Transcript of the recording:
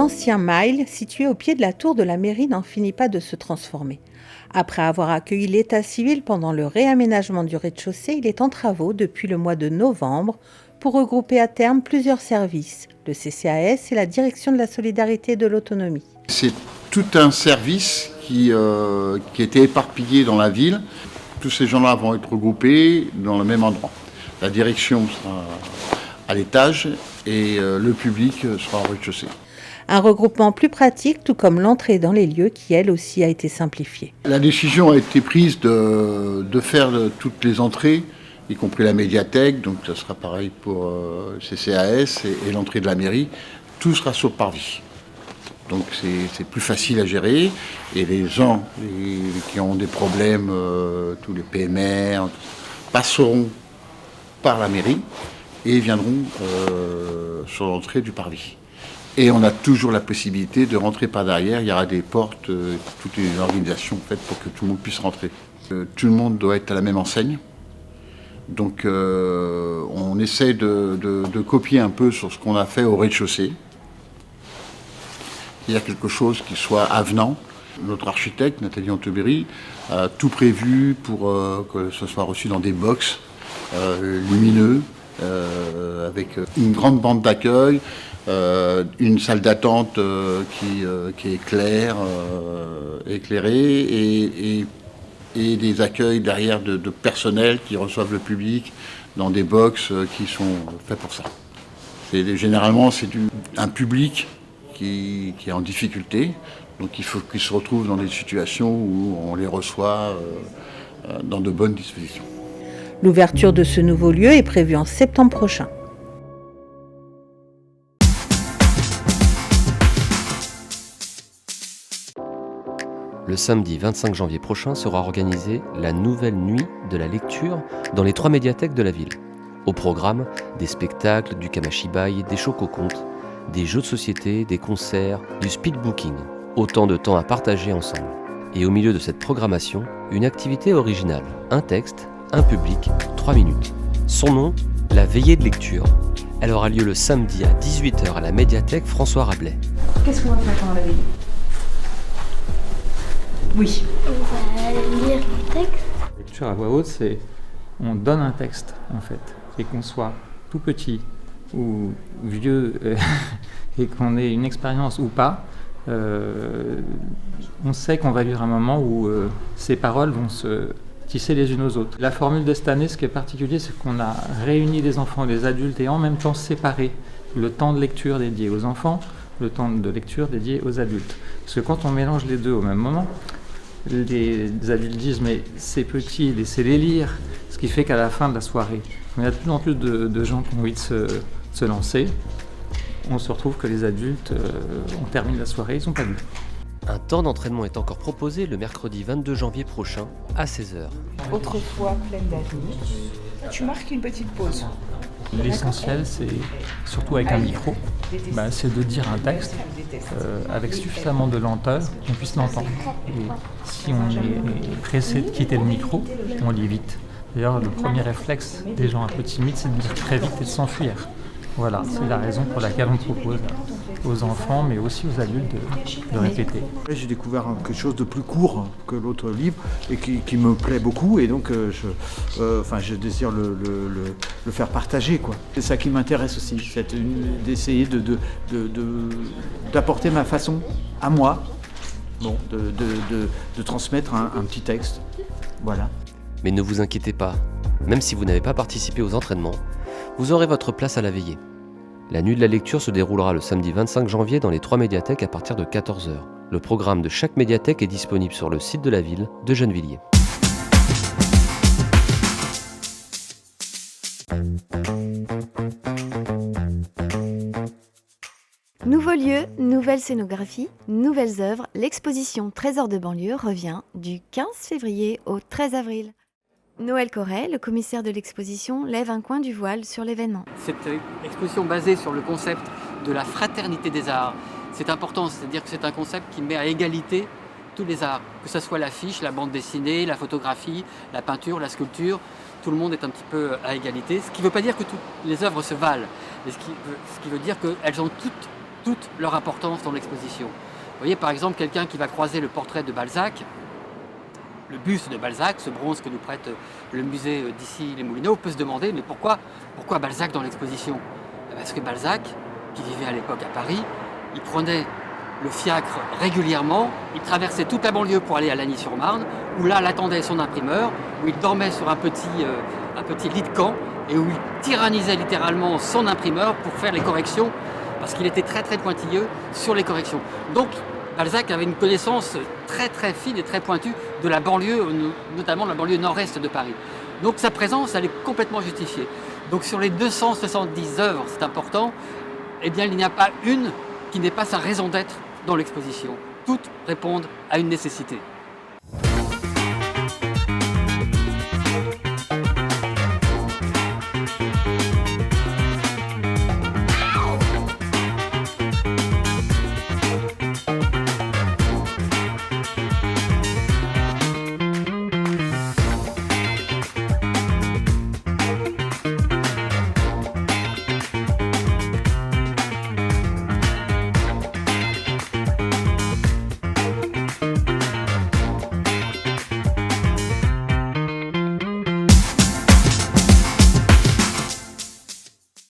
L'ancien Mail, situé au pied de la tour de la mairie, n'en finit pas de se transformer. Après avoir accueilli l'état civil pendant le réaménagement du rez-de-chaussée, il est en travaux depuis le mois de novembre pour regrouper à terme plusieurs services, le CCAS et la Direction de la solidarité et de l'autonomie. C'est tout un service qui était éparpillé dans la ville. Tous ces gens-là vont être regroupés dans le même endroit. La direction sera à l'étage et le public sera au rez-de-chaussée. Un regroupement plus pratique, tout comme l'entrée dans les lieux qui, elle aussi, a été simplifiée. La décision a été prise de faire toutes les entrées, y compris la médiathèque, donc ça sera pareil pour CCAS et l'entrée de la mairie. Tout sera sur parvis. Donc c'est plus facile à gérer et les gens qui ont des problèmes, tous les PMR, passeront par la mairie et viendront sur l'entrée du parvis. Et on a toujours la possibilité de rentrer par derrière. Il y aura des portes, toutes les organisations faites pour que tout le monde puisse rentrer. Tout le monde doit être à la même enseigne. Donc on essaie de copier un peu sur ce qu'on a fait au rez-de-chaussée. Il y a quelque chose qui soit avenant. Notre architecte, Nathalie Antebéry, a tout prévu pour que ce soit reçu dans des box lumineux, avec une grande bande d'accueil, une salle d'attente qui est claire, éclairée, et des accueils derrière de personnel qui reçoivent le public dans des box qui sont faits pour ça. Généralement, c'est un public qui est en difficulté, donc il faut qu'ils se retrouvent dans des situations où on les reçoit dans de bonnes dispositions. L'ouverture de ce nouveau lieu est prévue en septembre prochain. Le samedi 25 janvier prochain sera organisée la nouvelle nuit de la lecture dans les 3 médiathèques de la ville. Au programme, des spectacles, du kamashibai, des choco-contes, des jeux de société, des concerts, du speedbooking. Autant de temps à partager ensemble. Et au milieu de cette programmation, une activité originale. Un texte, un public, 3 minutes. Son nom, la veillée de lecture. Elle aura lieu le samedi à 18h à la médiathèque François Rabelais. Qu'est-ce qu'on va faire pendant la veillée ? Oui. On va lire le texte. La lecture à voix haute, c'est on donne un texte en fait, et qu'on soit tout petit ou vieux et qu'on ait une expérience ou pas, on sait qu'on va vivre un moment où ces paroles vont se tisser les unes aux autres. La formule de cette année, ce qui est particulier, c'est qu'on a réuni les enfants et les adultes et en même temps séparé le temps de lecture dédié aux enfants, le temps de lecture dédié aux adultes. Parce que quand on mélange les deux au même moment, les adultes disent mais c'est petit, laissez-les lire, ce qui fait qu'à la fin de la soirée, il y a de plus en plus de gens qui ont envie de se lancer. On se retrouve que les adultes, on termine la soirée, ils n'ont pas lu. Un temps d'entraînement est encore proposé le mercredi 22 janvier prochain à 16h. Autrefois pleine d'avenir, tu marques une petite pause. L'essentiel, c'est surtout avec un micro, c'est de dire un texte avec suffisamment de lenteur qu'on puisse l'entendre. Et si on est pressé de quitter le micro, on lit vite. D'ailleurs, le premier réflexe des gens un peu timides, c'est de dire très vite et de s'enfuir. Voilà, c'est la raison pour laquelle on propose aux enfants, mais aussi aux adultes de répéter. J'ai découvert quelque chose de plus court que l'autre livre et qui me plaît beaucoup, et donc je désire le faire partager, quoi. C'est ça qui m'intéresse aussi, c'est d'essayer d'apporter ma façon à moi, de transmettre un petit texte. Voilà. Mais ne vous inquiétez pas, même si vous n'avez pas participé aux entraînements, vous aurez votre place à la veillée. La nuit de la lecture se déroulera le samedi 25 janvier dans les 3 médiathèques à partir de 14h. Le programme de chaque médiathèque est disponible sur le site de la ville de Gennevilliers. Nouveau lieu, nouvelle scénographie, nouvelles œuvres, l'exposition Trésors de banlieue revient du 15 février au 13 avril. Noël Corret, le commissaire de l'exposition, lève un coin du voile sur l'événement. Cette exposition basée sur le concept de la fraternité des arts, c'est important, c'est-à-dire que c'est un concept qui met à égalité tous les arts, que ce soit l'affiche, la bande dessinée, la photographie, la peinture, la sculpture, tout le monde est un petit peu à égalité, ce qui ne veut pas dire que toutes les œuvres se valent, mais ce qui veut dire qu'elles ont toutes toute leur importance dans l'exposition. Vous voyez par exemple quelqu'un qui va croiser le portrait de Balzac, le buste de Balzac, ce bronze que nous prête le musée d'ici les Moulineaux, peut se demander mais pourquoi Balzac dans l'exposition? Parce que Balzac, qui vivait à l'époque à Paris, il prenait le fiacre régulièrement, il traversait toute la banlieue pour aller à Lagny-sur-Marne, où là l'attendait son imprimeur, où il dormait sur un petit lit de camp et où il tyrannisait littéralement son imprimeur pour faire les corrections, parce qu'il était très très pointilleux sur les corrections. Donc Balzac avait une connaissance très très fine et très pointue de la banlieue, notamment la banlieue nord-est de Paris. Donc sa présence, elle est complètement justifiée. Donc sur les 270 œuvres, c'est important, eh bien il n'y a pas une qui n'ait pas sa raison d'être dans l'exposition. Toutes répondent à une nécessité.